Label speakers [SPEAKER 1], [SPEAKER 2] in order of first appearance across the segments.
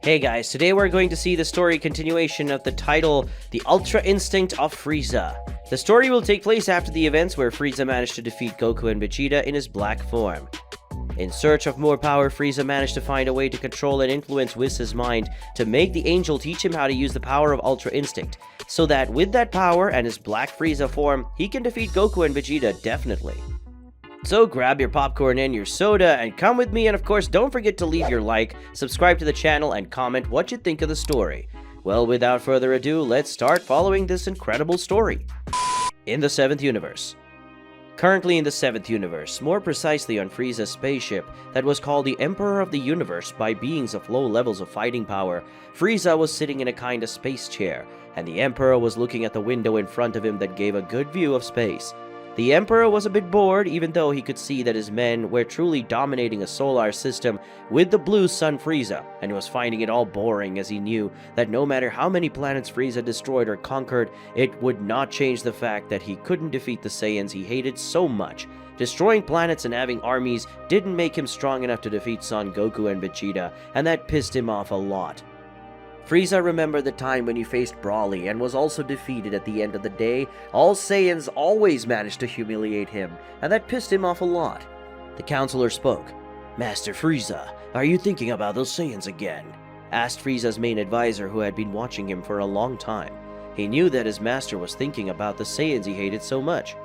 [SPEAKER 1] Hey guys, today we're going to see the story continuation of the title, The Ultra Instinct of FREEZA. The story will take place after the events where FREEZA managed to defeat Goku and Vegeta in his black form. In search of more power, FREEZA managed to find a way to control and influence Whis' mind to make the angel teach him how to use the power of Ultra Instinct, so that with that power and his black FREEZA form, he can defeat Goku and Vegeta definitely. So grab your popcorn and your soda and come with me, and of course don't forget to leave your like, subscribe to the channel, and comment what you think of the story. Well, without further ado, let's start following this incredible story. In the 7th universe. Currently in the 7th universe, more precisely on FREEZA's spaceship that was called the Emperor of the Universe by beings of low levels of fighting power, FREEZA was sitting in a kind of space chair, and the Emperor was looking at the window in front of him that gave a good view of space. The Emperor was a bit bored, even though he could see that his men were truly dominating a solar system with the blue sun FREEZA, and was finding it all boring as he knew that no matter how many planets FREEZA destroyed or conquered, it would not change the fact that he couldn't defeat the Saiyans he hated so much. Destroying planets and having armies didn't make him strong enough to defeat Son Goku and Vegeta, and that pissed him off a lot. FREEZA remembered the time when he faced Broly and was also defeated. At the end of the day, all Saiyans always managed to humiliate him, and that pissed him off a lot. The counselor spoke. "Master FREEZA, are you thinking about those Saiyans again?" asked FREEZA's main advisor, who had been watching him for a long time. He knew that his master was thinking about the Saiyans he hated so much.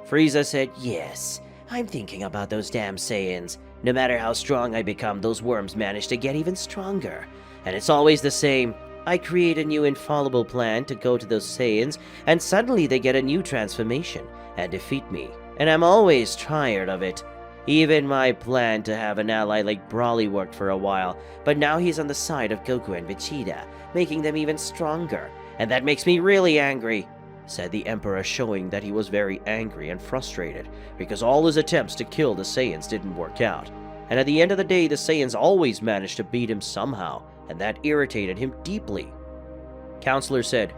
[SPEAKER 1] FREEZA said, "Yes, I'm thinking about those damn Saiyans. No matter how strong I become, those worms manage to get even stronger. And it's always the same. I create a new infallible plan to go to those Saiyans, and suddenly they get a new transformation and defeat me. And I'm always tired of it. Even my plan to have an ally like Broly worked for a while, but now he's on the side of Goku and Vegeta, making them even stronger. And that makes me really angry," said the Emperor, showing that he was very angry and frustrated, because all his attempts to kill the Saiyans didn't work out. And at the end of the day, the Saiyans always managed to beat him somehow, and that irritated him deeply. Counselor said,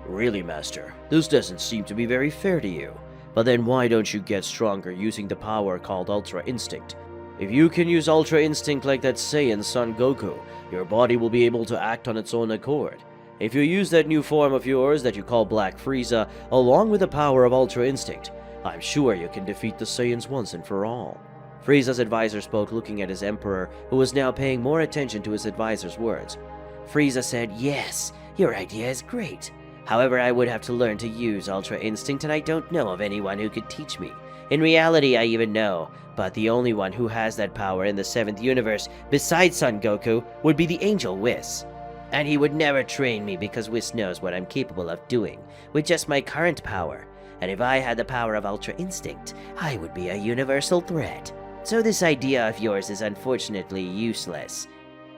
[SPEAKER 1] "Really, Master, this doesn't seem to be very fair to you. But then why don't you get stronger using the power called Ultra Instinct? If you can use Ultra Instinct like that Saiyan Son Goku, your body will be able to act on its own accord. If you use that new form of yours that you call Black FREEZA, along with the power of Ultra Instinct, I'm sure you can defeat the Saiyans once and for all." FREEZA's advisor spoke, looking at his Emperor, who was now paying more attention to his advisor's words. FREEZA said, "Yes, your idea is great. However, I would have to learn to use Ultra Instinct, and I don't know of anyone who could teach me. In reality, I even know, but the only one who has that power in the 7th universe, besides Son Goku, would be the angel Whis. And he would never train me because Whis knows what I'm capable of doing with just my current power. And if I had the power of Ultra Instinct, I would be a universal threat. So this idea of yours is unfortunately useless,"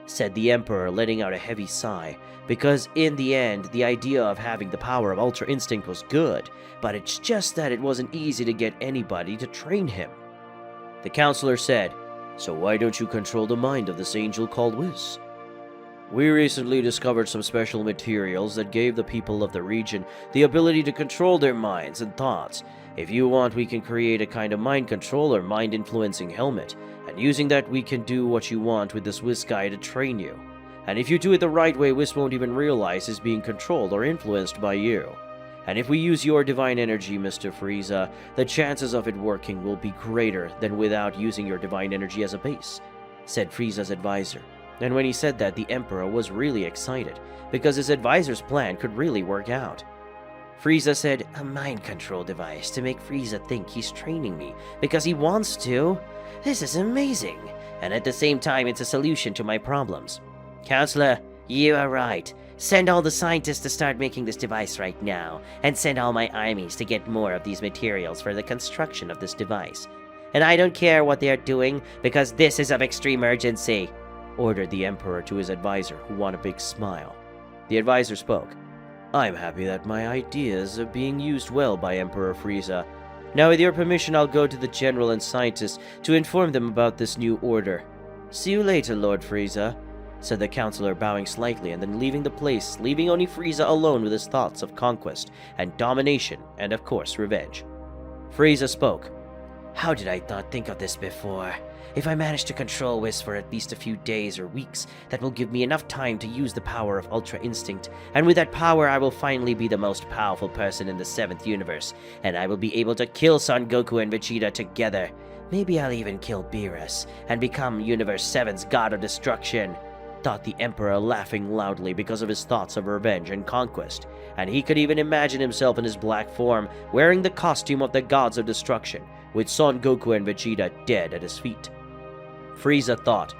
[SPEAKER 1] said the Emperor, letting out a heavy sigh, because in the end, the idea of having the power of Ultra Instinct was good, but it's just that it wasn't easy to get anybody to train him. The counselor said, "So why don't you control the mind of this angel called Whis? We recently discovered some special materials that gave the people of the region the ability to control their minds and thoughts. If you want, we can create a kind of mind control or mind-influencing helmet, and using that we can do what you want with this Whis guy to train you. And if you do it the right way, Whis won't even realize he's being controlled or influenced by you. And if we use your divine energy, Mr. FREEZA, the chances of it working will be greater than without using your divine energy as a base," said FREEZA's advisor. And when he said that, the Emperor was really excited, because his advisor's plan could really work out. FREEZA said, "A mind control device to make FREEZA think he's training me because he wants to? This is amazing, and at the same time it's a solution to my problems. Counselor, you are right. Send all the scientists to start making this device right now, and send all my armies to get more of these materials for the construction of this device. And I don't care what they are doing, because this is of extreme urgency," ordered the Emperor to his advisor, who won a big smile. The advisor spoke. "I'm happy that my ideas are being used well by Emperor FREEZA. Now, with your permission, I'll go to the General and scientists to inform them about this new order. See you later, Lord FREEZA," said the counselor, bowing slightly and then leaving the place, leaving only FREEZA alone with his thoughts of conquest and domination and, of course, revenge. FREEZA spoke. "How did I not think of this before? If I manage to control Whis for at least a few days or weeks, that will give me enough time to use the power of Ultra Instinct, and with that power I will finally be the most powerful person in the 7th universe, and I will be able to kill Son Goku and Vegeta together. Maybe I'll even kill Beerus, and become Universe 7's God of Destruction, thought the Emperor, laughing loudly because of his thoughts of revenge and conquest, and he could even imagine himself in his black form, wearing the costume of the Gods of Destruction, with Son Goku and Vegeta dead at his feet. Frieza thought,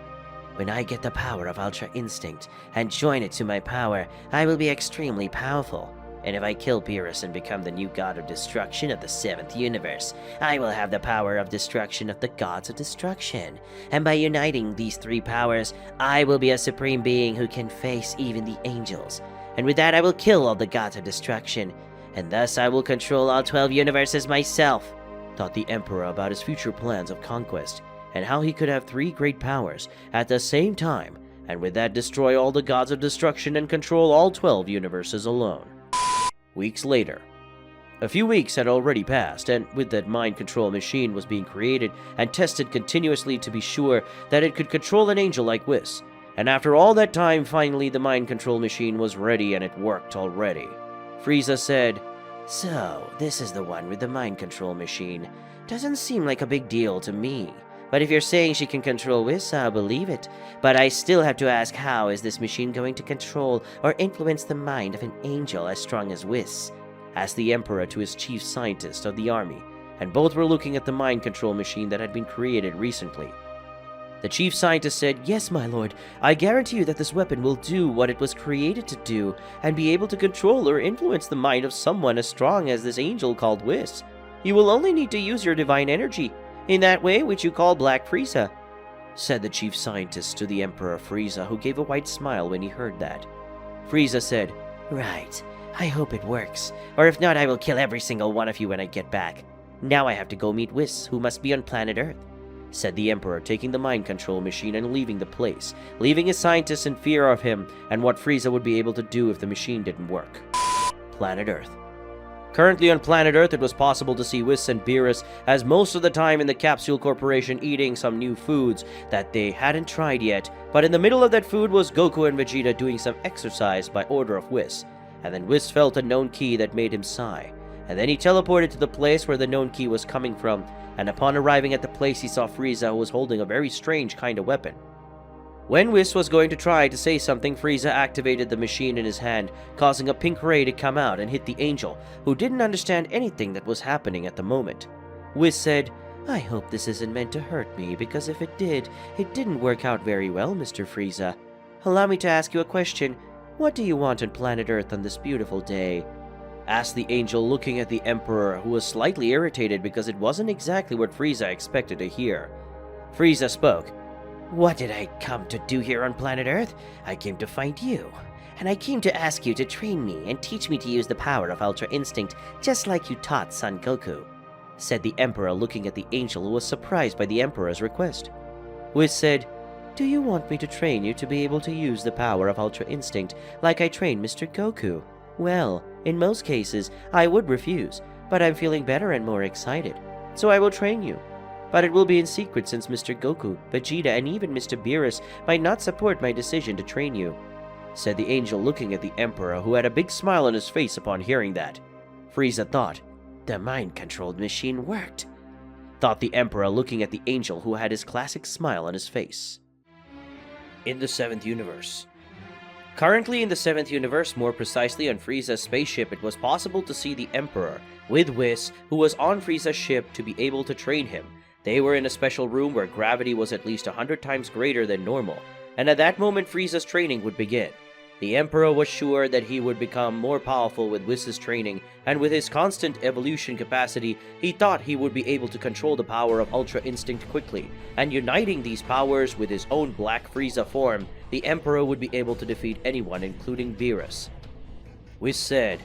[SPEAKER 1] when I get the power of Ultra Instinct and join it to my power, I will be extremely powerful. And if I kill Beerus and become the new God of Destruction of the 7th universe, I will have the power of destruction of the Gods of Destruction. And by uniting these 3 powers, I will be a supreme being who can face even the angels. And with that I will kill all the Gods of Destruction, and thus I will control all 12 universes myself, thought the Emperor about his future plans of conquest, and how he could have 3 great powers at the same time, and with that destroy all the Gods of Destruction and control all 12 universes alone. Weeks later. A few weeks had already passed, and with that mind control machine was being created and tested continuously to be sure that it could control an angel like Whis. And after all that time, finally the mind control machine was ready and it worked already. Frieza said, "So, this is the one with the mind control machine. Doesn't seem like a big deal to me. But if you're saying she can control Whis, I'll believe it. But I still have to ask, how is this machine going to control or influence the mind of an angel as strong as Whis?" asked the Emperor to his chief scientist of the army, and both were looking at the mind control machine that had been created recently. The chief scientist said, "Yes, my lord, I guarantee you that this weapon will do what it was created to do, and be able to control or influence the mind of someone as strong as this angel called Whis. You will only need to use your divine energy, in that way which you call Black Frieza," said the chief scientist to the Emperor Frieza, who gave a wide smile when he heard that. Frieza said, "Right, I hope it works, or if not I will kill every single one of you when I get back. Now I have to go meet Whis, who must be on planet Earth," said the Emperor, taking the mind control machine and leaving the place, leaving his scientists in fear of him and what Frieza would be able to do if the machine didn't work. Planet Earth. Currently on planet Earth, it was possible to see Whis and Beerus as most of the time in the Capsule Corporation eating some new foods that they hadn't tried yet, but in the middle of that food was Goku and Vegeta doing some exercise by order of Whis, and then Whis felt a known ki that made him sigh, and then he teleported to the place where the known ki was coming from, and upon arriving at the place he saw Frieza, who was holding a very strange kind of weapon. When Whis was going to try to say something, Frieza activated the machine in his hand, causing a pink ray to come out and hit the angel, who didn't understand anything that was happening at the moment. Whis said, "I hope this isn't meant to hurt me, because if it did, it didn't work out very well, Mr. Frieza. Allow me to ask you a question. What do you want on planet Earth on this beautiful day?" asked the angel, looking at the Emperor, who was slightly irritated because it wasn't exactly what Frieza expected to hear. Frieza spoke. "What did I come to do here on planet Earth? I came to find you, and I came to ask you to train me and teach me to use the power of Ultra Instinct, just like you taught Son Goku," said the Emperor, looking at the angel, who was surprised by the Emperor's request. Whis said, "Do you want me to train you to be able to use the power of Ultra Instinct like I trained Mr. Goku? Well, in most cases, I would refuse, but I'm feeling better and more excited, so I will train you. But it will be in secret since Mr. Goku, Vegeta, and even Mr. Beerus might not support my decision to train you," said the angel, looking at the Emperor, who had a big smile on his face upon hearing that. Frieza thought, "The mind-controlled machine worked," thought the Emperor, looking at the angel, who had his classic smile on his face. In the 7th universe. Currently in the 7th universe, more precisely on Frieza's spaceship, it was possible to see the Emperor, with Whis, who was on Frieza's ship, to be able to train him. They were in a special room where gravity was at least 100 times greater than normal, and at that moment Frieza's training would begin. The Emperor was sure that he would become more powerful with Whis' training, and with his constant evolution capacity, he thought he would be able to control the power of Ultra Instinct quickly, and uniting these powers with his own Black Frieza form, the Emperor would be able to defeat anyone, including Beerus. Whis said,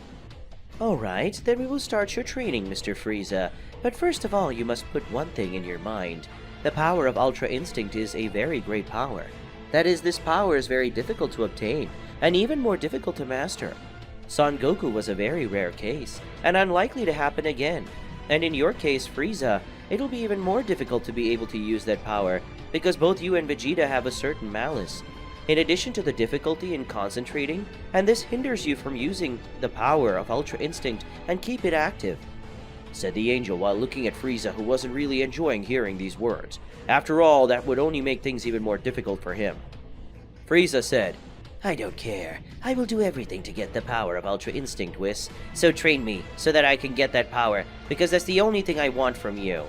[SPEAKER 1] "Alright, then we will start your training, Mr. Frieza. But first of all, you must put one thing in your mind. The power of Ultra Instinct is a very great power. That is, this power is very difficult to obtain, and even more difficult to master. Son Goku was a very rare case, and unlikely to happen again. And in your case, Frieza, it'll be even more difficult to be able to use that power, because both you and Vegeta have a certain malice. In addition to the difficulty in concentrating, and this hinders you from using the power of Ultra Instinct and keep it active, said the angel while looking at Frieza, who wasn't really enjoying hearing these words. After all, that would only make things even more difficult for him. Frieza said, I don't care. I will do everything to get the power of Ultra Instinct, Whis. So train me, so that I can get that power, because that's the only thing I want from you.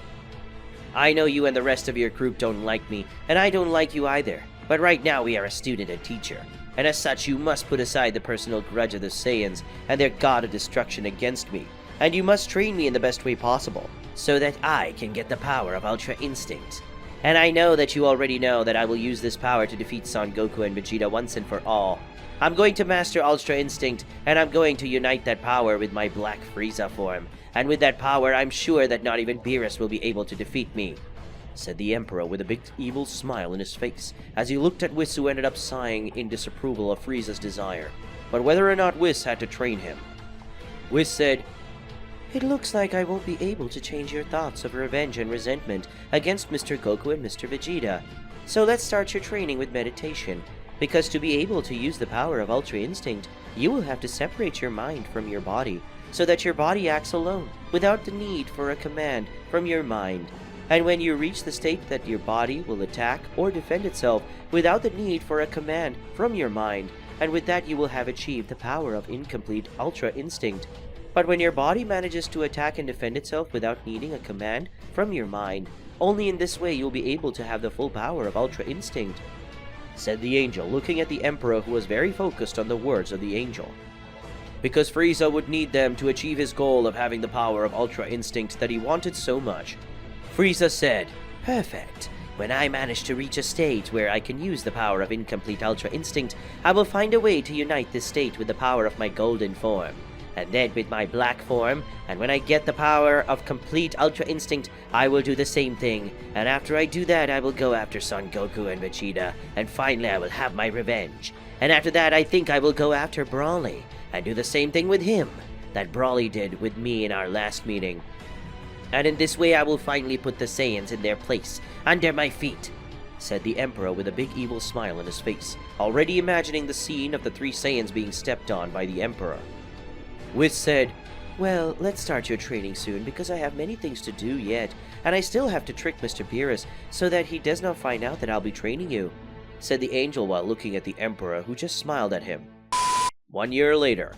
[SPEAKER 1] I know you and the rest of your group don't like me, and I don't like you either. But right now we are a student and teacher, and as such you must put aside the personal grudge of the Saiyans and their god of destruction against me, and you must train me in the best way possible, so that I can get the power of Ultra Instinct. And I know that you already know that I will use this power to defeat Son Goku and Vegeta once and for all. I'm going to master Ultra Instinct, and I'm going to unite that power with my Black Frieza form, and with that power I'm sure that not even Beerus will be able to defeat me, said the Emperor with a big evil smile in his face, as he looked at Whis, who ended up sighing in disapproval of Frieza's desire, but whether or not Whis had to train him. Whis said, It looks like I won't be able to change your thoughts of revenge and resentment against Mr. Goku and Mr. Vegeta, so let's start your training with meditation, because to be able to use the power of Ultra Instinct, you will have to separate your mind from your body, so that your body acts alone, without the need for a command from your mind. And when you reach the state that your body will attack or defend itself without the need for a command from your mind, and with that you will have achieved the power of incomplete Ultra Instinct. But when your body manages to attack and defend itself without needing a command from your mind, only in this way you'll be able to have the full power of Ultra Instinct, said the angel, looking at the Emperor, who was very focused on the words of the angel. Because Frieza would need them to achieve his goal of having the power of Ultra Instinct that he wanted so much. Frieza said, Perfect. When I manage to reach a state where I can use the power of incomplete Ultra Instinct, I will find a way to unite this state with the power of my golden form, and then with my black form, and when I get the power of complete Ultra Instinct, I will do the same thing, and after I do that, I will go after Son Goku and Vegeta, and finally I will have my revenge. And after that, I think I will go after Broly, and do the same thing with him that Broly did with me in our last meeting. And in this way I will finally put the Saiyans in their place, under my feet, said the Emperor with a big evil smile on his face, already imagining the scene of the 3 Saiyans being stepped on by the Emperor. Whis said, Well, let's start your training soon, because I have many things to do yet, and I still have to trick Mr. Beerus so that he does not find out that I'll be training you, said the angel while looking at the Emperor, who just smiled at him. 1 year later.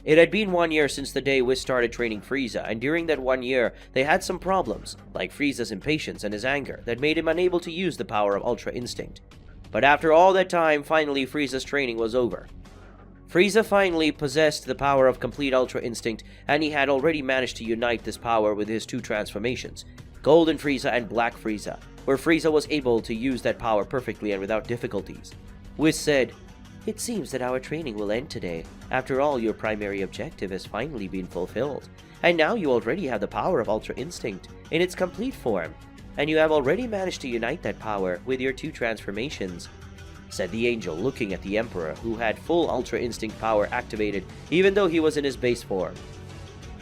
[SPEAKER 1] It had been 1 year since the day Whis started training Frieza, and during that 1 year, they had some problems, like Frieza's impatience and his anger, that made him unable to use the power of Ultra Instinct. But after all that time, finally Frieza's training was over. Frieza finally possessed the power of complete Ultra Instinct, and he had already managed to unite this power with his 2 transformations, Golden Frieza and Black Frieza, where Frieza was able to use that power perfectly and without difficulties. Whis said, It seems that our training will end today. After all, your primary objective has finally been fulfilled, and now you already have the power of Ultra Instinct in its complete form, and you have already managed to unite that power with your 2 transformations, said the angel, looking at the Emperor, who had full Ultra Instinct power activated even though he was in his base form.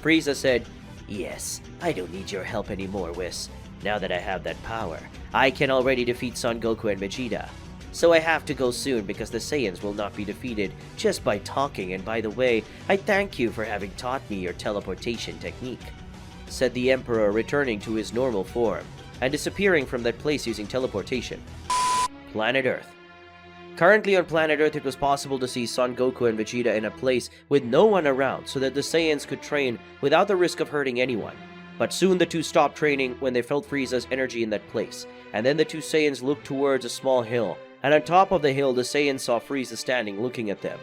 [SPEAKER 1] Frieza said, Yes, I don't need your help anymore, Whis. Now that I have that power, I can already defeat Son Goku and Vegeta. So I have to go soon because the Saiyans will not be defeated just by talking, and by the way, I thank you for having taught me your teleportation technique, said the Emperor, returning to his normal form and disappearing from that place using teleportation. Planet Earth. Currently on planet Earth, it was possible to see Son Goku and Vegeta in a place with no one around so that the Saiyans could train without the risk of hurting anyone. But soon the 2 stopped training when they felt Frieza's energy in that place, and then the 2 Saiyans looked towards a small hill, and on top of the hill the Saiyans saw Frieza standing looking at them.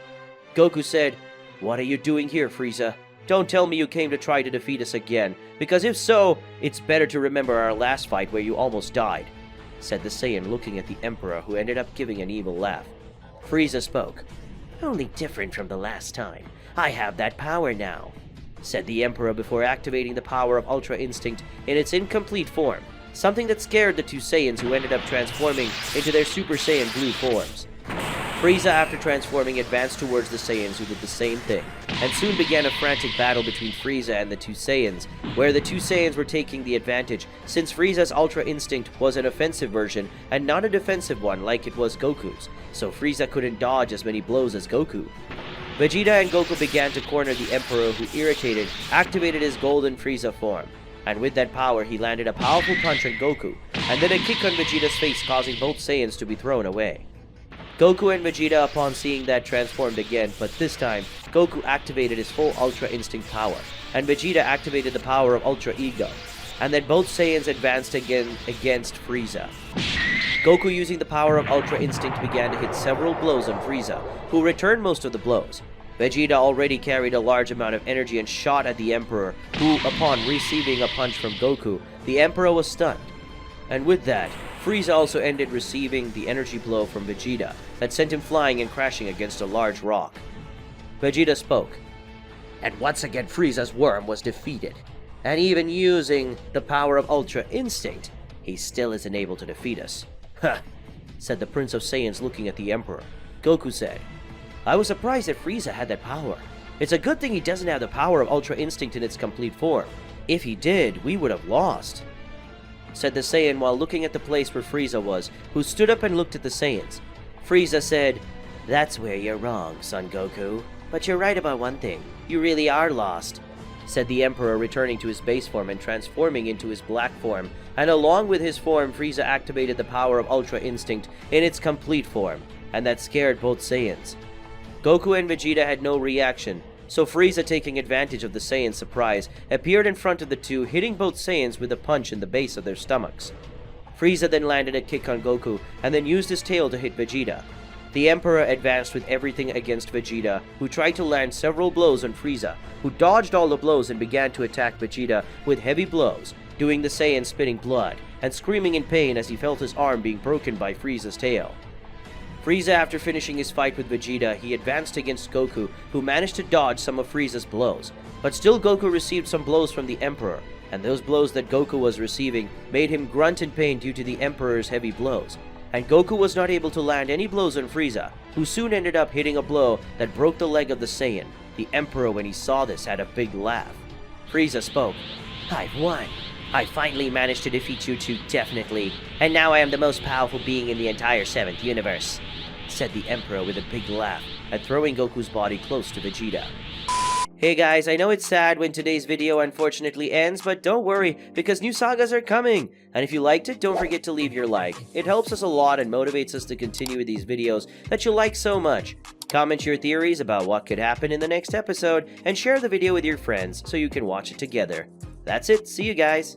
[SPEAKER 1] Goku said, What are you doing here, Frieza? Don't tell me you came to try to defeat us again, because if so, it's better to remember our last fight where you almost died, said the Saiyan, looking at the Emperor, who ended up giving an evil laugh. Frieza spoke, Only different from the last time. I have that power now, said the Emperor before activating the power of Ultra Instinct in its incomplete form, something that scared the 2 Saiyans, who ended up transforming into their Super Saiyan Blue forms. Frieza, after transforming, advanced towards the Saiyans, who did the same thing, and soon began a frantic battle between Frieza and the two Saiyans, where the two Saiyans were taking the advantage, since Frieza's Ultra Instinct was an offensive version and not a defensive one like it was Goku's, so Frieza couldn't dodge as many blows as Goku. Vegeta and Goku began to corner the Emperor, who, irritated, activated his Golden Frieza form, and with that power he landed a powerful punch on Goku, and then a kick on Vegeta's face, causing both Saiyans to be thrown away. Goku and Vegeta, upon seeing that, transformed again, but this time, Goku activated his full Ultra Instinct power, and Vegeta activated the power of Ultra Ego, and then both Saiyans advanced again against Frieza. Goku, using the power of Ultra Instinct, began to hit several blows on Frieza, who returned most of the blows. Vegeta already carried a large amount of energy and shot at the Emperor, who, upon receiving a punch from Goku, the Emperor was stunned. And with that, Frieza also ended receiving the energy blow from Vegeta that sent him flying and crashing against a large rock. Vegeta spoke, "And once again Frieza's worm was defeated, and even using the power of Ultra Instinct, he still isn't able to defeat us." "Huh," said the Prince of Saiyans, looking at the Emperor. Goku said, "I was surprised that Frieza had that power. It's a good thing he doesn't have the power of Ultra Instinct in its complete form. If he did, we would have lost," said the Saiyan while looking at the place where Frieza was, who stood up and looked at the Saiyans. Frieza said, "That's where you're wrong, Son Goku. But you're right about one thing. You really are lost," said the Emperor, returning to his base form and transforming into his black form, and along with his form, Frieza activated the power of Ultra Instinct in its complete form, and that scared both Saiyans. Goku and Vegeta had no reaction, so Frieza, taking advantage of the Saiyans' surprise, appeared in front of the two, hitting both Saiyans with a punch in the base of their stomachs. Frieza then landed a kick on Goku, and then used his tail to hit Vegeta. The Emperor advanced with everything against Vegeta, who tried to land several blows on Frieza, who dodged all the blows and began to attack Vegeta with heavy blows, doing the Saiyan spitting blood, and screaming in pain as he felt his arm being broken by Frieza's tail. Frieza, after finishing his fight with Vegeta, he advanced against Goku, who managed to dodge some of Frieza's blows. But still, Goku received some blows from the Emperor, and those blows that Goku was receiving made him grunt in pain due to the Emperor's heavy blows. And Goku was not able to land any blows on Frieza, who soon ended up hitting a blow that broke the leg of the Saiyan. The Emperor, when he saw this, had a big laugh. Frieza spoke, "I've won. I finally managed to defeat you two, definitely. And now I am the most powerful being in the entire 7th universe," said the Emperor with a big laugh, and throwing Goku's body close to Vegeta. Hey guys, I know it's sad when today's video unfortunately ends, but don't worry, because new sagas are coming! And if you liked it, don't forget to leave your like. It helps us a lot and motivates us to continue with these videos that you like so much. Comment your theories about what could happen in the next episode, and share the video with your friends so you can watch it together. That's it, see you guys!